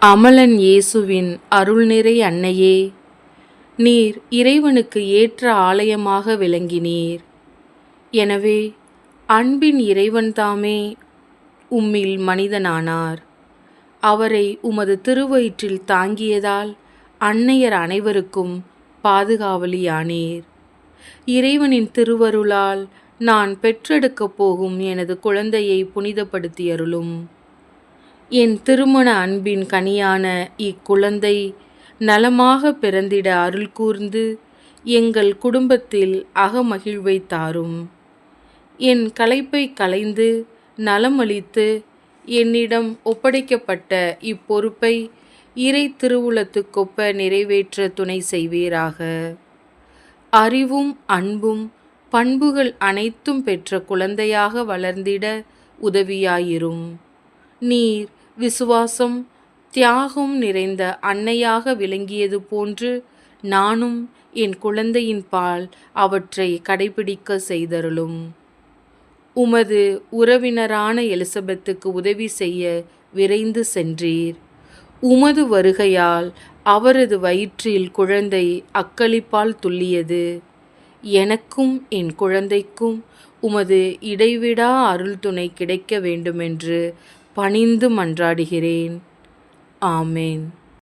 அமலன் இயேசுவின் அருள்நிறை அன்னையே, நீர் இறைவனுக்கு ஏற்ற ஆலயமாக விளங்கினீர். எனவே அன்பின் இறைவன்தாமே உம்மில் மனிதனானார். அவரை உமது திருவயிற்றில் தாங்கியதால் அன்னையர் அனைவருக்கும் பாதுகாவலியானீர். இறைவனின் திருவருளால் நான் பெற்றெடுக்கப் போகும் எனது குழந்தையை புனிதப்படுத்தியருளும். என் திருமண அன்பின் கனியான இக்குழந்தை நலமாக பிறந்திட அருள் கூர்ந்து எங்கள் குடும்பத்தில் அகமகிழ்வை தாரும். என் களைப்பை களைந்து நலமளித்து என்னிடம் ஒப்படைக்கப்பட்ட இப்பொறுப்பை இறை திருவுளத்துக்கொப்ப நிறைவேற்ற துணை செய்வீராக. அறிவும் அன்பும் பண்புகள் அனைத்தும் பெற்ற குழந்தையாக வளர்ந்திட உதவியாயிரும். நீர் விசுவாசம் தியாகம் நிறைந்த அன்னையாக விளங்கியது போன்று நானும் என் குழந்தையின் பால் அவற்றை கடைபிடிக்க செய்தருளும். உமது உறவினரான எலிசபெத்துக்கு உதவி செய்ய விரைந்து சென்றீர். உமது வருகையால் அவரது வயிற்றில் குழந்தை அக்களிப்பால் துள்ளியது. எனக்கும் என் குழந்தைக்கும் உமது இடைவிடா அருள் துணை கிடைக்க வேண்டுமென்று பணிந்து மன்றாடுகிறேன். ஆமேன்.